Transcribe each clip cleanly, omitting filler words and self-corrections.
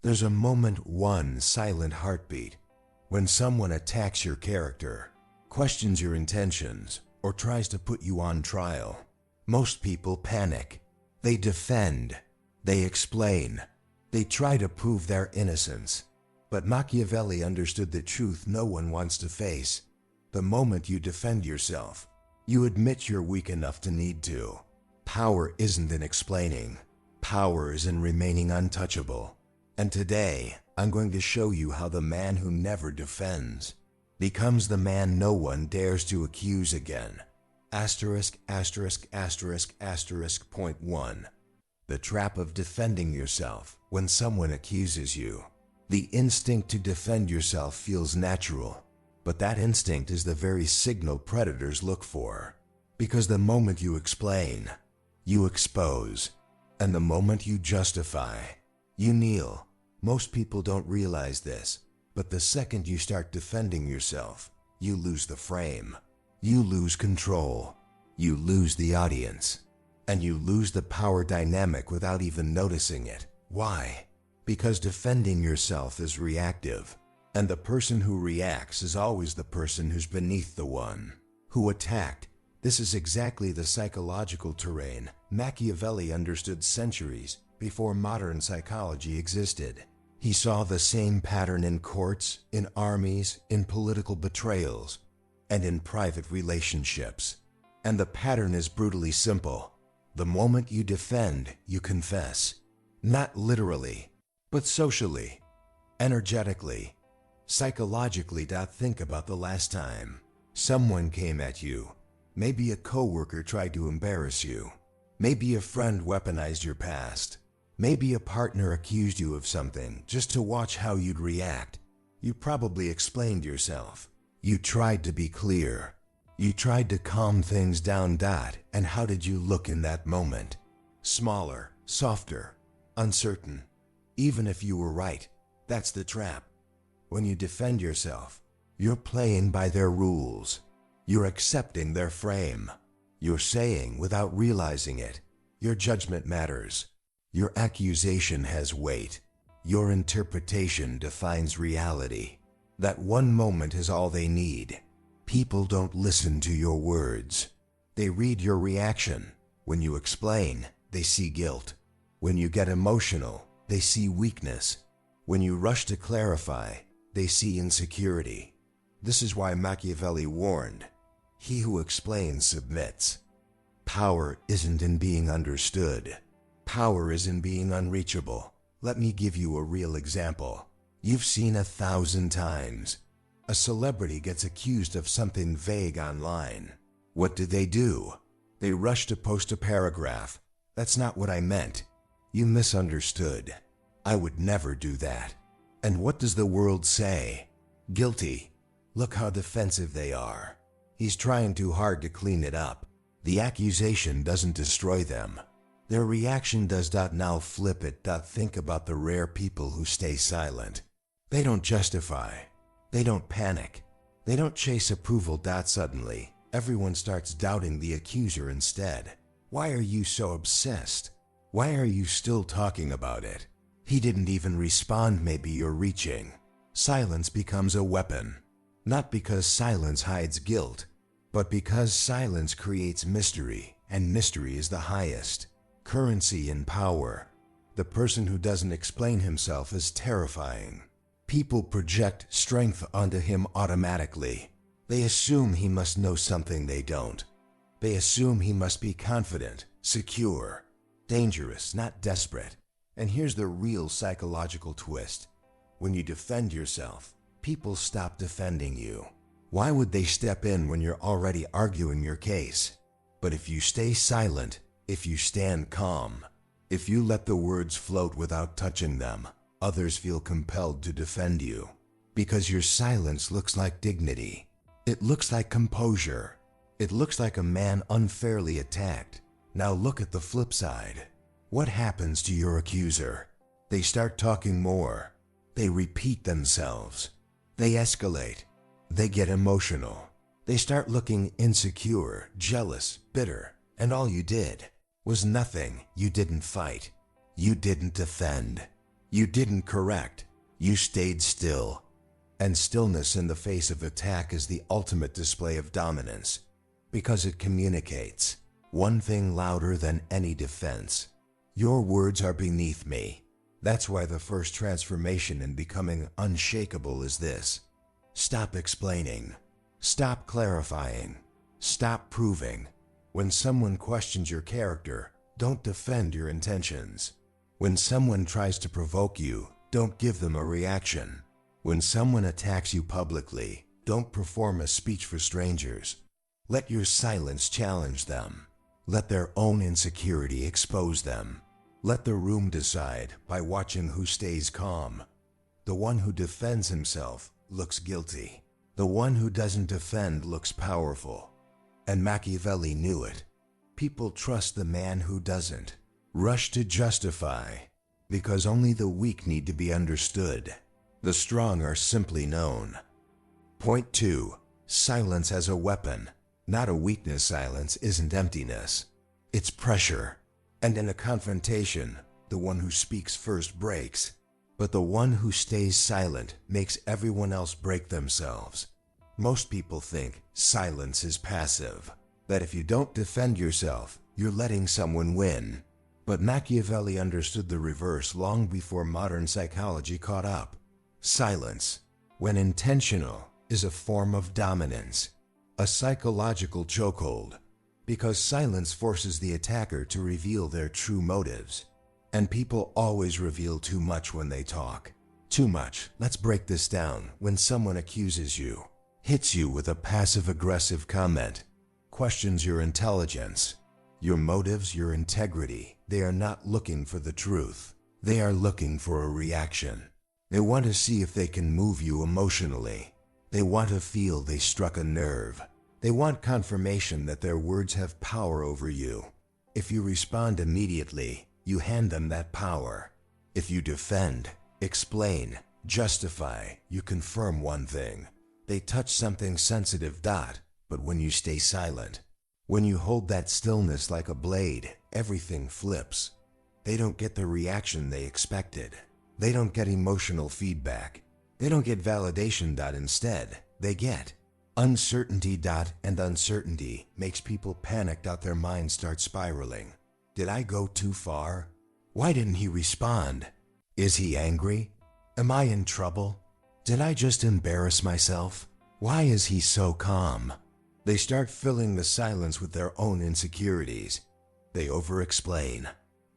There's a moment, one silent heartbeat, when someone attacks your character, questions your intentions, or tries to put you on trial. Most people panic. They defend. They explain. They try to prove their innocence. But Machiavelli understood the truth no one wants to face. The moment you defend yourself, you admit you're weak enough to need to. Power isn't in explaining. Power is in remaining untouchable. And today, I'm going to show you how the man who never defends becomes the man no one dares to accuse again. Asterisk, asterisk, asterisk, asterisk, point 1. The trap of defending yourself when someone accuses you. The instinct to defend yourself feels natural, but that instinct is the very signal predators look for. Because the moment you explain, you expose. And the moment you justify, you kneel. Most people don't realize this, but the second you start defending yourself, you lose the frame. You lose control. You lose the audience. And you lose the power dynamic without even noticing it. Why? Because defending yourself is reactive. And the person who reacts is always the person who's beneath the one who attacked. This is exactly the psychological terrain Machiavelli understood centuries before modern psychology existed. He saw the same pattern in courts, in armies, in political betrayals, and in private relationships. And the pattern is brutally simple. The moment you defend, you confess. Not literally, but socially, energetically, psychologically. Think about the last time someone came at you. Maybe a coworker tried to embarrass you. Maybe a friend weaponized your past. Maybe a partner accused you of something just to watch how you'd react. You probably explained yourself. You tried to be clear. You tried to calm things down. And how did you look in that moment? Smaller, softer, uncertain. Even if you were right, that's the trap. When you defend yourself, you're playing by their rules. You're accepting their frame. You're saying without realizing it, your judgment matters. Your accusation has weight. Your interpretation defines reality. That one moment is all they need. People don't listen to your words. They read your reaction. When you explain, they see guilt. When you get emotional, they see weakness. When you rush to clarify, they see insecurity. This is why Machiavelli warned, "He who explains submits." Power isn't in being understood. Power is in being unreachable. Let me give you a real example. You've seen 1,000 times. A celebrity gets accused of something vague online. What do? They rush to post a paragraph. "That's not what I meant. You misunderstood. I would never do that." And what does the world say? Guilty. Look how defensive they are. He's trying too hard to clean it up. The accusation doesn't destroy them. Their reaction does. Now flip it. Think about the rare people who stay silent. They don't justify. They don't panic. They don't chase approval. Suddenly, everyone starts doubting the accuser instead. Why are you so obsessed? Why are you still talking about it? He didn't even respond. Maybe you're reaching. Silence becomes a weapon. Not because silence hides guilt, but because silence creates mystery, and mystery is the highest currency in power. The person who doesn't explain himself is terrifying. People project strength onto him automatically. They assume he must know something they don't. They assume he must be confident, secure, dangerous, not desperate. And here's the real psychological twist. When you defend yourself, people stop defending you. Why would they step in when you're already arguing your case? But if you stay silent, if you stand calm, if you let the words float without touching them, others feel compelled to defend you. Because your silence looks like dignity. It looks like composure. It looks like a man unfairly attacked. Now look at the flip side. What happens to your accuser? They start talking more. They repeat themselves. They escalate. They get emotional. They start looking insecure, jealous, bitter. And all you did was nothing. You didn't fight. You didn't defend. You didn't correct. You stayed still. And stillness in the face of attack is the ultimate display of dominance, because it communicates one thing louder than any defense. Your words are beneath me. That's why the first transformation in becoming unshakable is this. Stop explaining. Stop clarifying. Stop proving. When someone questions your character, don't defend your intentions. When someone tries to provoke you, don't give them a reaction. When someone attacks you publicly, don't perform a speech for strangers. Let your silence challenge them. Let their own insecurity expose them. Let the room decide by watching who stays calm. The one who defends himself looks guilty. The one who doesn't defend looks powerful. And Machiavelli knew it. People trust the man who doesn't. Rush to justify, because only the weak need to be understood. The strong are simply known. Point 2. Silence as a weapon. Not a weakness. Silence isn't emptiness. It's pressure. And in a confrontation, the one who speaks first breaks. But the one who stays silent makes everyone else break themselves. Most people think silence is passive, that if you don't defend yourself, you're letting someone win. But Machiavelli understood the reverse long before modern psychology caught up. Silence, when intentional, is a form of dominance, a psychological chokehold, because silence forces the attacker to reveal their true motives. And people always reveal too much when they talk. Too much. Let's break this down. When someone accuses you, hits you with a passive-aggressive comment, questions your intelligence, your motives, your integrity, they are not looking for the truth. They are looking for a reaction. They want to see if they can move you emotionally. They want to feel they struck a nerve. They want confirmation that their words have power over you. If you respond immediately, you hand them that power. If you defend, explain, justify, you confirm one thing. They touch something sensitive. But when you stay silent, when you hold that stillness like a blade, everything flips. They don't get the reaction they expected. They don't get emotional feedback. They don't get validation. Instead, they get uncertainty. And uncertainty makes people panic. Their minds start spiraling. Did I go too far? Why didn't he respond? Is he angry? Am I in trouble? Did I just embarrass myself? Why is he so calm? They start filling the silence with their own insecurities. They over-explain.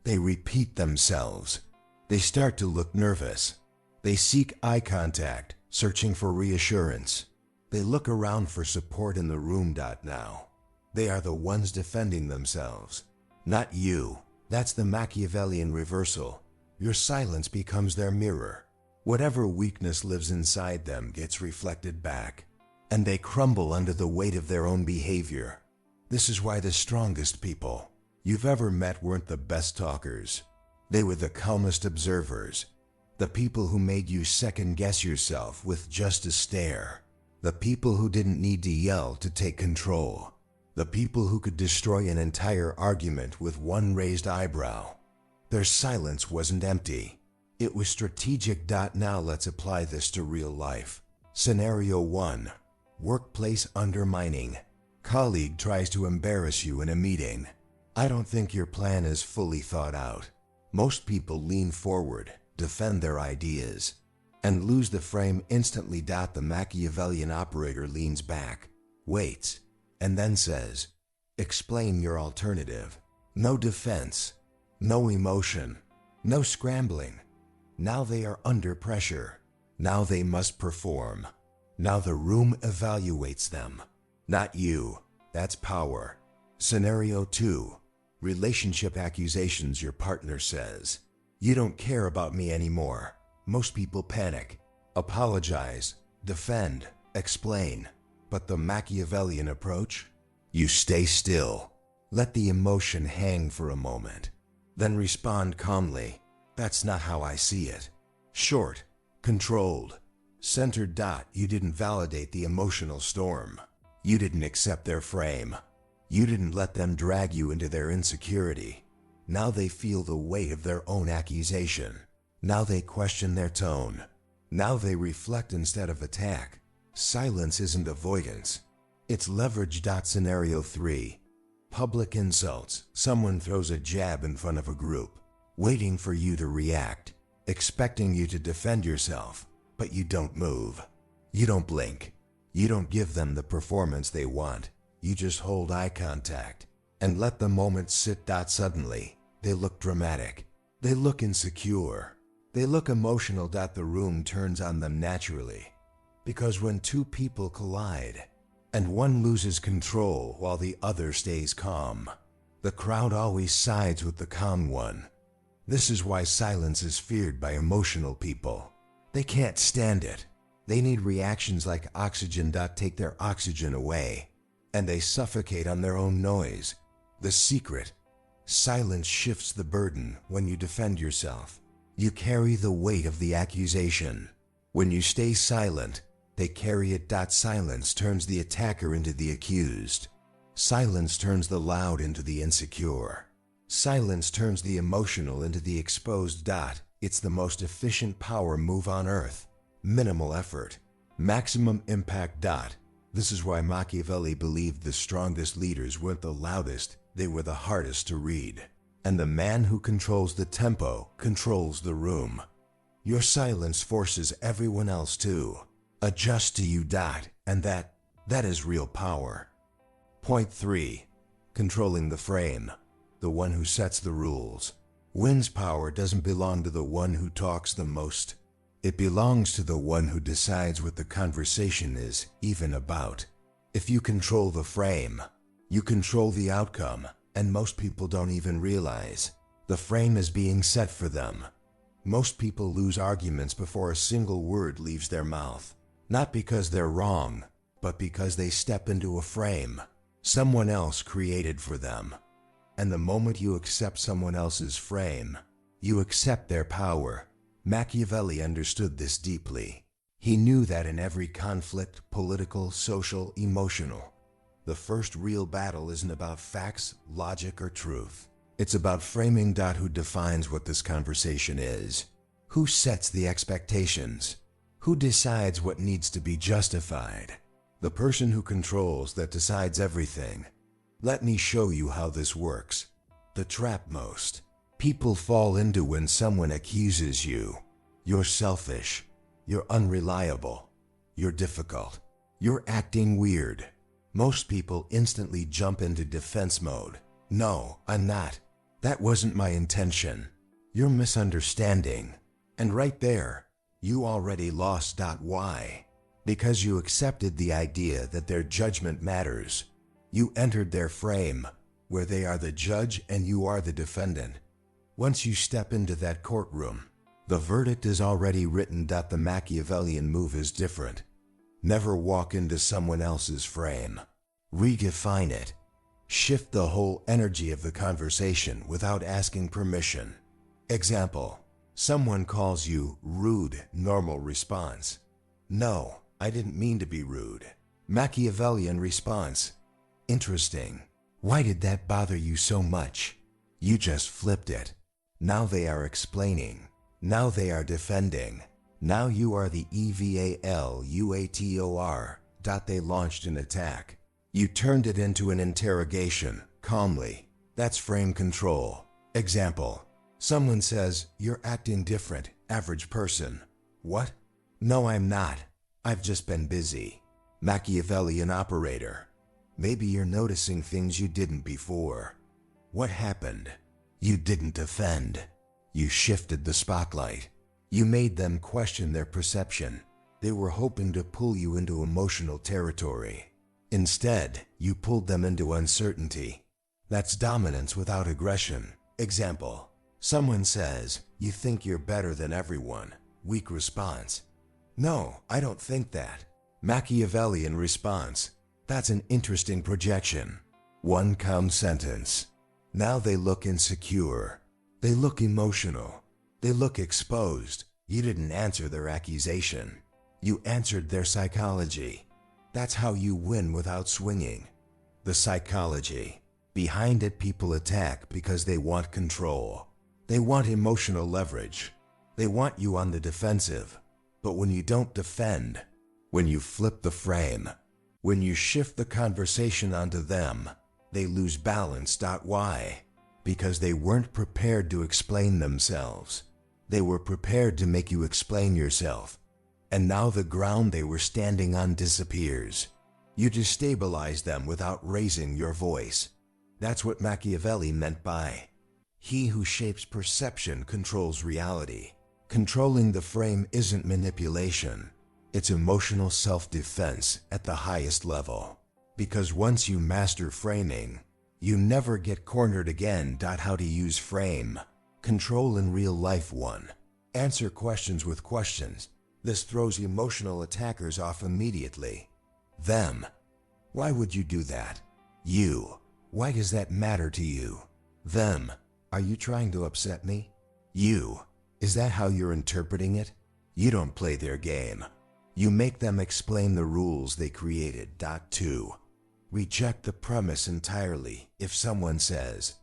They repeat themselves. They start to look nervous. They seek eye contact, searching for reassurance. They look around for support in the room. Now, they are the ones defending themselves, not you. That's the Machiavellian reversal. Your silence becomes their mirror. Whatever weakness lives inside them gets reflected back, and they crumble under the weight of their own behavior. This is why the strongest people you've ever met weren't the best talkers. They were the calmest observers. The people who made you second-guess yourself with just a stare. The people who didn't need to yell to take control. The people who could destroy an entire argument with one raised eyebrow. Their silence wasn't empty. It was strategic. Now let's apply this to real life. Scenario 1. Workplace undermining. Colleague tries to embarrass you in a meeting. I don't think your plan is fully thought out. Most people lean forward, defend their ideas, and lose the frame instantly. The Machiavellian operator leans back, waits, and then says, "Explain your alternative." No defense, no emotion, no scrambling. Now they are under pressure. Now they must perform. Now the room evaluates them, not you. That's power. Scenario 2. Relationship accusations. Your partner says, "You don't care about me anymore." Most people panic, apologize, defend, explain. But the Machiavellian approach? You stay still. Let the emotion hang for a moment. Then respond calmly. "That's not how I see it." Short, controlled, centered. You didn't validate the emotional storm. You didn't accept their frame. You didn't let them drag you into their insecurity. Now they feel the weight of their own accusation. Now they question their tone. Now they reflect instead of attack. Silence isn't avoidance. It's leverage. Scenario 3. Public insults. Someone throws a jab in front of a group, waiting for you to react, expecting you to defend yourself, but you don't move. You don't blink. You don't give them the performance they want. You just hold eye contact and let the moment sit. Suddenly, they look dramatic. They look insecure. They look emotional. The room turns on them naturally. Because when two people collide, and one loses control while the other stays calm, the crowd always sides with the calm one. This is why silence is feared by emotional people. They can't stand it. They need reactions like oxygen. Take their oxygen away, and they suffocate on their own noise. The secret: silence shifts the burden. When you defend yourself, you carry the weight of the accusation. When you stay silent, they carry it. Silence turns the attacker into the accused. Silence turns the loud into the insecure. Silence turns the emotional into the exposed. It's the most efficient power move on earth. Minimal effort, maximum impact. This is why Machiavelli believed the strongest leaders weren't the loudest, they were the hardest to read. And the man who controls the tempo controls the room. Your silence forces everyone else to adjust to you. And that is real power. Point 3. Controlling the frame. The one who sets the rules wins. Power doesn't belong to the one who talks the most. It belongs to the one who decides what the conversation is even about. If you control the frame, you control the outcome, and most people don't even realize the frame is being set for them. Most people lose arguments before a single word leaves their mouth, not because they're wrong, but because they step into a frame someone else created for them. And the moment you accept someone else's frame, you accept their power. Machiavelli understood this deeply. He knew that in every conflict, political, social, emotional, the first real battle isn't about facts, logic, or truth. It's about framing. Who defines what this conversation is? Who sets the expectations? Who decides what needs to be justified? The person who controls that decides everything. Let me show you how this works. The trap most people fall into when someone accuses you. You're selfish. You're unreliable. You're difficult. You're acting weird. Most people instantly jump into defense mode. No, I'm not. That wasn't my intention. You're misunderstanding. And right there, you already lost. Why? Because you accepted the idea that their judgment matters. You entered their frame, where they are the judge and you are the defendant. Once you step into that courtroom, the verdict is already written. The Machiavellian move is different. Never walk into someone else's frame. Redefine it. Shift the whole energy of the conversation without asking permission. Example: someone calls you rude. Normal response: no, I didn't mean to be rude. Machiavellian response: interesting. Why did that bother you so much? You just flipped it. Now they are explaining. Now they are defending. Now you are the evaluator. They launched an attack. You turned it into an interrogation, calmly. That's frame control. Example: someone says, you're acting different, average person. What? No, I'm not. I've just been busy. Machiavellian operator: maybe you're noticing things you didn't before. What happened? You didn't defend. You shifted the spotlight. You made them question their perception. They were hoping to pull you into emotional territory. Instead, you pulled them into uncertainty. That's dominance without aggression. Example: someone says, you think you're better than everyone. Weak response: no, I don't think that. Machiavellian response: that's an interesting projection. One calm sentence. Now they look insecure. They look emotional. They look exposed. You didn't answer their accusation. You answered their psychology. That's how you win without swinging. The psychology. Behind it, people attack because they want control. They want emotional leverage. They want you on the defensive. But when you don't defend, when you flip the frame, when you shift the conversation onto them, they lose balance. Why? Because they weren't prepared to explain themselves. They were prepared to make you explain yourself. And now the ground they were standing on disappears. You destabilize them without raising your voice. That's what Machiavelli meant by, "He who shapes perception controls reality." Controlling the frame isn't manipulation. It's emotional self-defense at the highest level. Because once you master framing, you never get cornered again. How to use frame control in real life. 1. Answer questions with questions. This throws emotional attackers off immediately. Them. Why would you do that? You. Why does that matter to you? Them. Are you trying to upset me? You. Is that how you're interpreting it? You don't play their game. You make them explain the rules they created. 2. Reject the premise entirely. If someone says,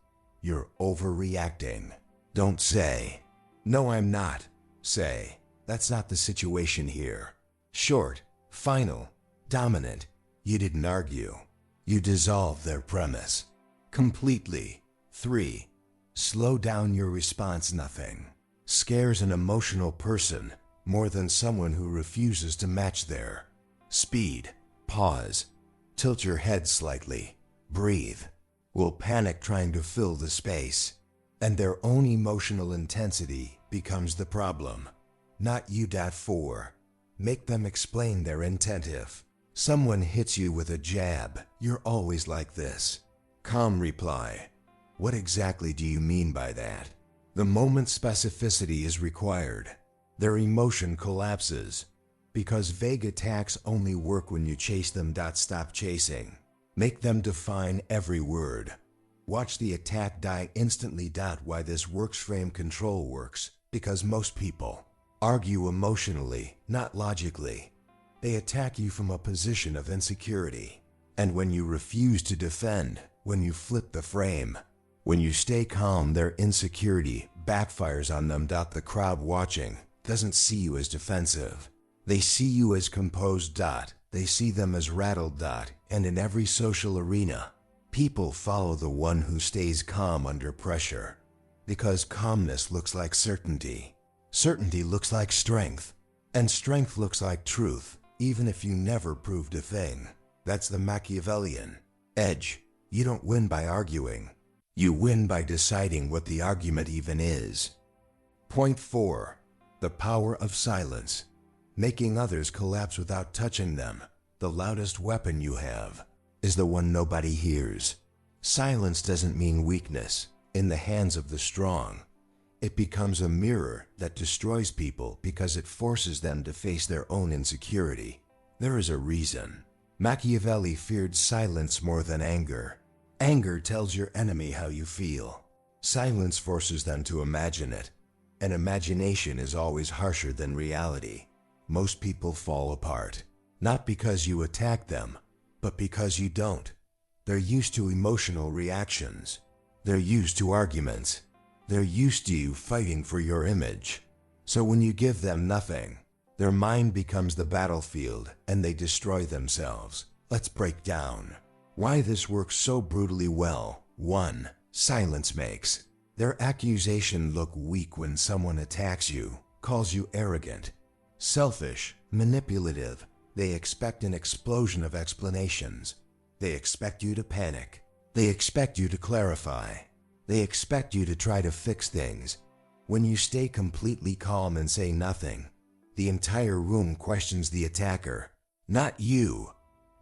"You're overreacting," don't say, "No, I'm not." Say, "That's not the situation here." Short, final, dominant. You didn't argue. You dissolve their premise completely. 3. Slow down your response. Nothing scares an emotional person more than someone who refuses to match their speed. Pause. Tilt your head slightly. Breathe. Will panic trying to fill the space. And their own emotional intensity becomes the problem, not you. 4. Make them explain their intent. If someone hits you with a jab, you're always like this. Calm reply. What exactly do you mean by that? The moment specificity is required, their emotion collapses. Because vague attacks only work when you chase them. Stop chasing. Make them define every word. Watch the attack die instantly. Why this works? Frame control works because most people argue emotionally, not logically. They attack you from a position of insecurity. And when you refuse to defend, when you flip the frame, when you stay calm, their insecurity backfires on them. The crowd watching doesn't see you as defensive. They see you as composed. They see them as rattled. And in every social arena, people follow the one who stays calm under pressure. Because calmness looks like certainty. Certainty looks like strength. And strength looks like truth, even if you never proved a thing. That's the Machiavellian edge. You don't win by arguing. You win by deciding what the argument even is. Point 4. The power of silence. Making others collapse without touching them. The loudest weapon you have is the one nobody hears. Silence doesn't mean weakness in the hands of the strong. It becomes a mirror that destroys people because it forces them to face their own insecurity. There is a reason. Machiavelli feared silence more than anger. Anger tells your enemy how you feel. Silence forces them to imagine it. And imagination is always harsher than reality. Most people fall apart, not because you attack them, but because you don't. They're used to emotional reactions. They're used to arguments. They're used to you fighting for your image. So when you give them nothing, their mind becomes the battlefield and they destroy themselves. Let's break down why this works so brutally well. 1. Silence makes their accusation look weak. When someone attacks you, calls you arrogant, selfish, manipulative, they expect an explosion of explanations. They expect you to panic. They expect you to clarify. They expect you to try to fix things. When you stay completely calm and say nothing, the entire room questions the attacker, not you.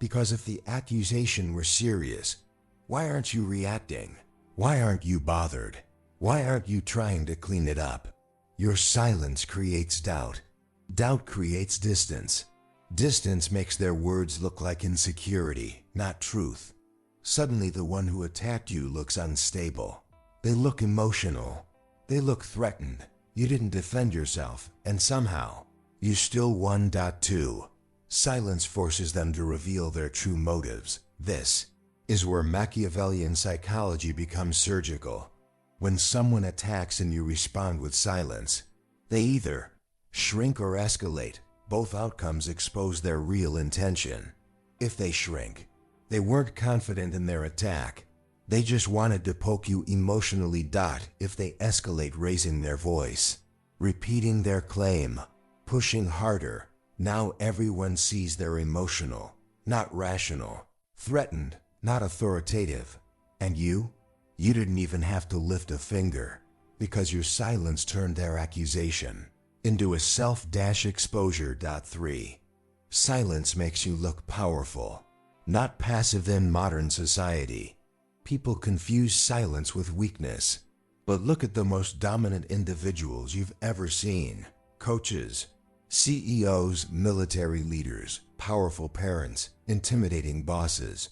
Because if the accusation were serious, why aren't you reacting? Why aren't you bothered? Why aren't you trying to clean it up? Your silence creates doubt. Doubt creates distance. Distance makes their words look like insecurity, not truth. Suddenly the one who attacked you looks unstable. They look emotional. They look threatened. You didn't defend yourself, and somehow, you still won. 2. Silence forces them to reveal their true motives. This is where Machiavellian psychology becomes surgical. When someone attacks and you respond with silence, They either shrink or escalate. Both outcomes expose their real intention. If they shrink, they weren't confident in their attack. They just wanted to poke you emotionally. If they escalate, raising their voice, repeating their claim, pushing harder. Now everyone sees they're emotional, not rational, threatened, not authoritative. And you didn't even have to lift a finger, because your silence turned their accusation into a self-exposure. 3. Silence makes you look powerful, not passive. In modern society, people confuse silence with weakness. But look at the most dominant individuals you've ever seen: coaches, CEOs, military leaders, powerful parents, intimidating bosses.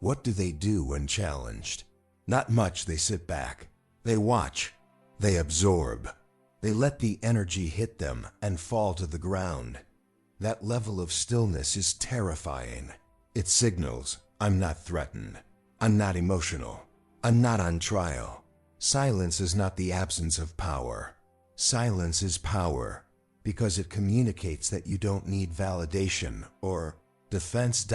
What do they do when challenged? Not much. They sit back. They watch. They absorb. They let the energy hit them and fall to the ground. That level of stillness is terrifying. It signals, I'm not threatened. I'm not emotional. I'm not on trial. Silence is not the absence of power. Silence is power, because it communicates that you don't need validation or defense.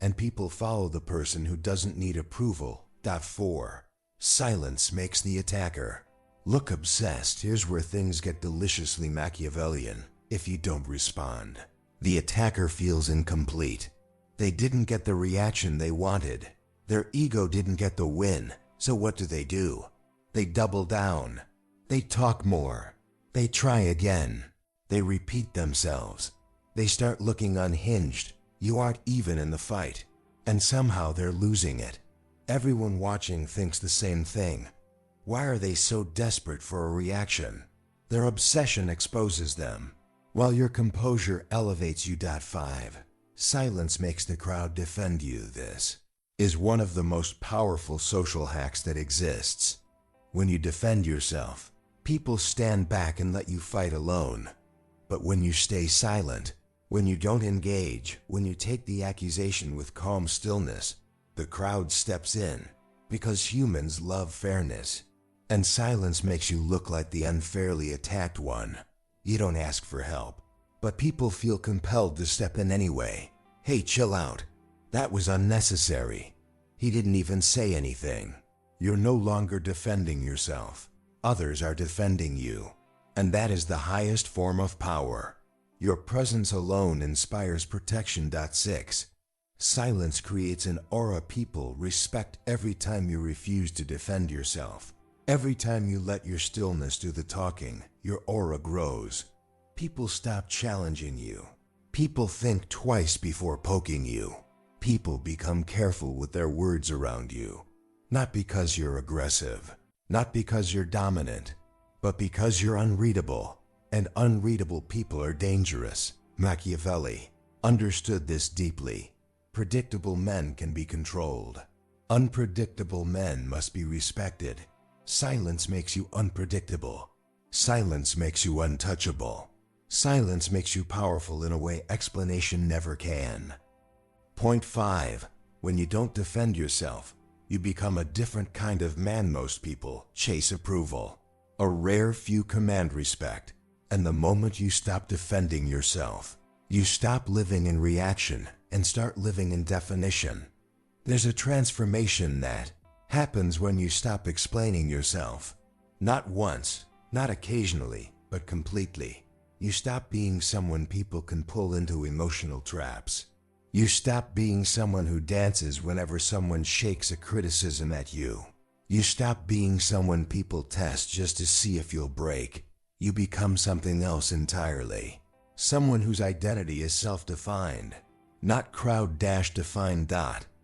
And people follow the person who doesn't need approval. 4. Silence makes the attacker look obsessed. Here's where things get deliciously Machiavellian. If you don't respond, the attacker feels incomplete. They didn't get the reaction they wanted. Their ego didn't get the win. So what do? They double down. They talk more. They try again. They repeat themselves. They start looking unhinged. You aren't even in the fight, and somehow they're losing it. Everyone watching thinks the same thing. Why are they so desperate for a reaction? Their obsession exposes them, while your composure elevates you. 5. Silence makes the crowd defend you. This is one of the most powerful social hacks that exists. When you defend yourself, people stand back and let you fight alone. But when you stay silent, when you don't engage, when you take the accusation with calm stillness, the crowd steps in, because humans love fairness. And silence makes you look like the unfairly attacked one. You don't ask for help, but people feel compelled to step in anyway. Hey, chill out. That was unnecessary. He didn't even say anything. You're no longer defending yourself. Others are defending you. And that is the highest form of power. Your presence alone inspires protection. 6. Silence creates an aura people respect. Every time you refuse to defend yourself, every time you let your stillness do the talking, your aura grows. People stop challenging you. People think twice before poking you. People become careful with their words around you. Not because you're aggressive, not because you're dominant, but because you're unreadable. And unreadable people are dangerous. Machiavelli understood this deeply. Predictable men can be controlled. Unpredictable men must be respected. Silence makes you unpredictable. Silence makes you untouchable. Silence makes you powerful in a way explanation never can. Point 5. When you don't defend yourself, you become a different kind of man. Most people chase approval. A rare few command respect. And the moment you stop defending yourself, you stop living in reaction and start living in definition. There's a transformation that happens when you stop explaining yourself. Not once, not occasionally, but completely. You stop being someone people can pull into emotional traps. You stop being someone who dances whenever someone shakes a criticism at you. You stop being someone people test just to see if you'll break. You become something else entirely. Someone whose identity is self-defined, not crowd-defined.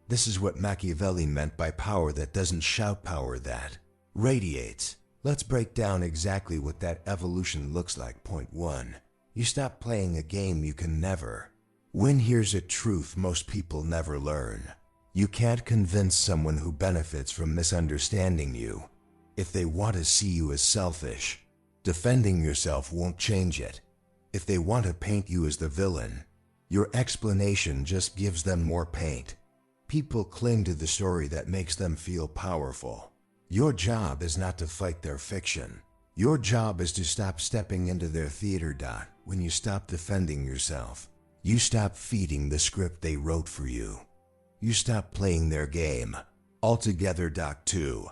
This is what Machiavelli meant by power that doesn't shout, power that radiates. Let's break down exactly what that evolution looks like. Point 1. You stop playing a game you can never win. Here's a truth most people never learn. You can't convince someone who benefits from misunderstanding you. If they want to see you as selfish, defending yourself won't change it. If they want to paint you as the villain, your explanation just gives them more paint. People cling to the story that makes them feel powerful. Your job is not to fight their fiction. Your job is to stop stepping into their theater. When you stop defending yourself, you stop feeding the script they wrote for you. You stop playing their game altogether. 2.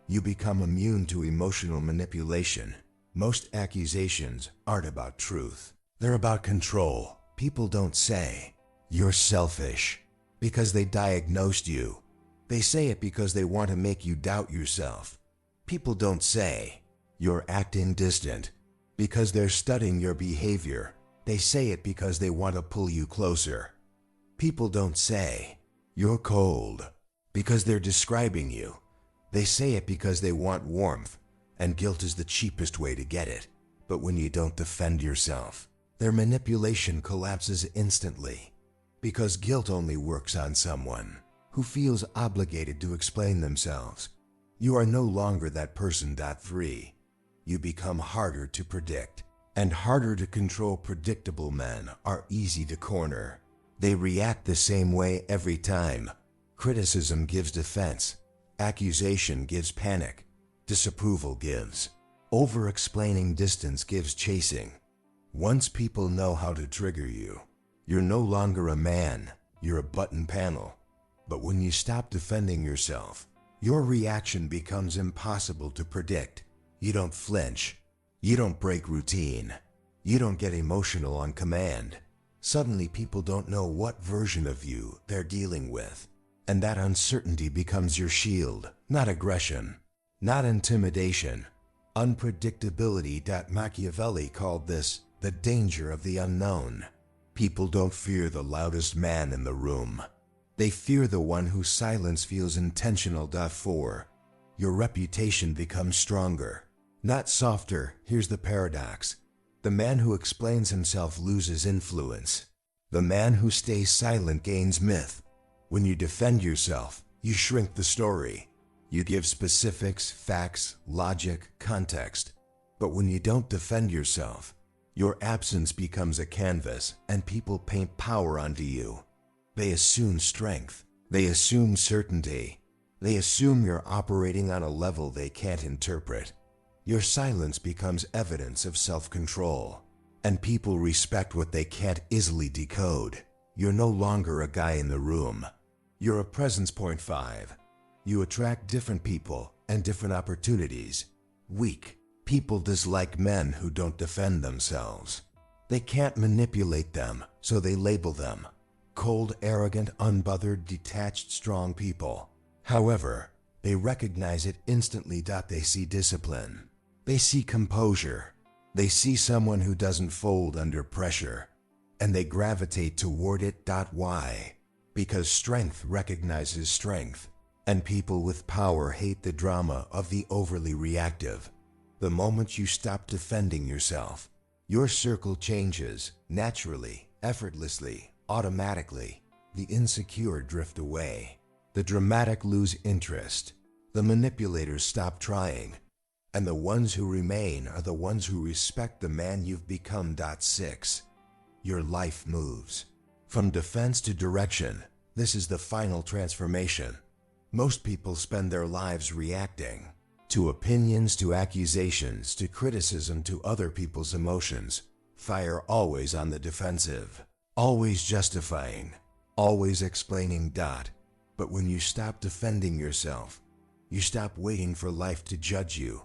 You become immune to emotional manipulation. Most accusations aren't about truth. They're about control. People don't say, "You're selfish," because they diagnosed you. They say it because they want to make you doubt yourself. People don't say, "You're acting distant," because they're studying your behavior. They say it because they want to pull you closer. People don't say, "You're cold," because they're describing you. They say it because they want warmth, and guilt is the cheapest way to get it. But when you don't defend yourself, their manipulation collapses instantly, because guilt only works on someone who feels obligated to explain themselves. You are no longer that person. 3. You become harder to predict and harder to control. Predictable men are easy to corner. They react the same way every time. Criticism gives defense. Accusation gives panic. Disapproval gives over-explaining. Distance gives chasing. Once people know how to trigger you, you're no longer a man, you're a button panel. But when you stop defending yourself, your reaction becomes impossible to predict. You don't flinch. You don't break routine. You don't get emotional on command. Suddenly people don't know what version of you they're dealing with. And that uncertainty becomes your shield, not aggression, not intimidation, unpredictability. Machiavelli called this the danger of the unknown. People don't fear the loudest man in the room. They fear the one whose silence feels intentional. 4. Your reputation becomes stronger, not softer. Here's the paradox. The man who explains himself loses influence. The man who stays silent gains myth. When you defend yourself, you shrink the story. You give specifics, facts, logic, context. But when you don't defend yourself, your absence becomes a canvas and people paint power onto you. They assume strength. They assume certainty. They assume you're operating on a level they can't interpret. Your silence becomes evidence of self-control, and people respect what they can't easily decode. You're no longer a guy in the room. You're a presence. 5. You attract different people and different opportunities. Weak people dislike men who don't defend themselves. They can't manipulate them, so they label them cold, arrogant, unbothered, detached. Strong people, however, they recognize it instantly. They see discipline. They see composure. They see someone who doesn't fold under pressure, and they gravitate toward it. Why? Because strength recognizes strength, and people with power hate the drama of the overly reactive. The moment you stop defending yourself, your circle changes naturally, effortlessly, automatically. The insecure drift away. The dramatic lose interest. The manipulators stop trying. And the ones who remain are the ones who respect the man you've become. 6. Your life moves from defense to direction. This is the final transformation. Most people spend their lives reacting to opinions, to accusations, to criticism, to other people's emotions. Fire always on the defensive, always justifying, always explaining. But when you stop defending yourself, you stop waiting for life to judge you.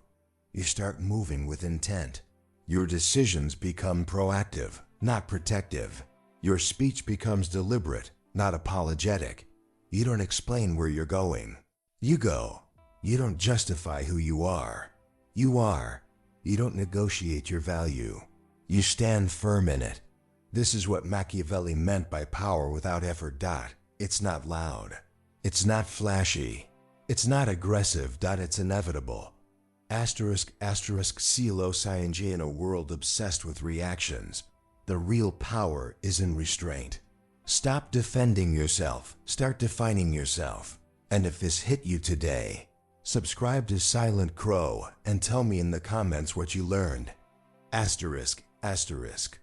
You start moving with intent. Your decisions become proactive, not protective. Your speech becomes deliberate, not apologetic. You don't explain where you're going. You go. You don't justify who you are. You are. You don't negotiate your value. You stand firm in it. This is what Machiavelli meant by power without effort. It's not loud. It's not flashy. It's not aggressive. It's inevitable. Silo Sciengi. In a world obsessed with reactions, the real power is in restraint. Stop defending yourself. Start defining yourself. And if this hit you today, subscribe to Silent Crow and tell me in the comments what you learned. ****.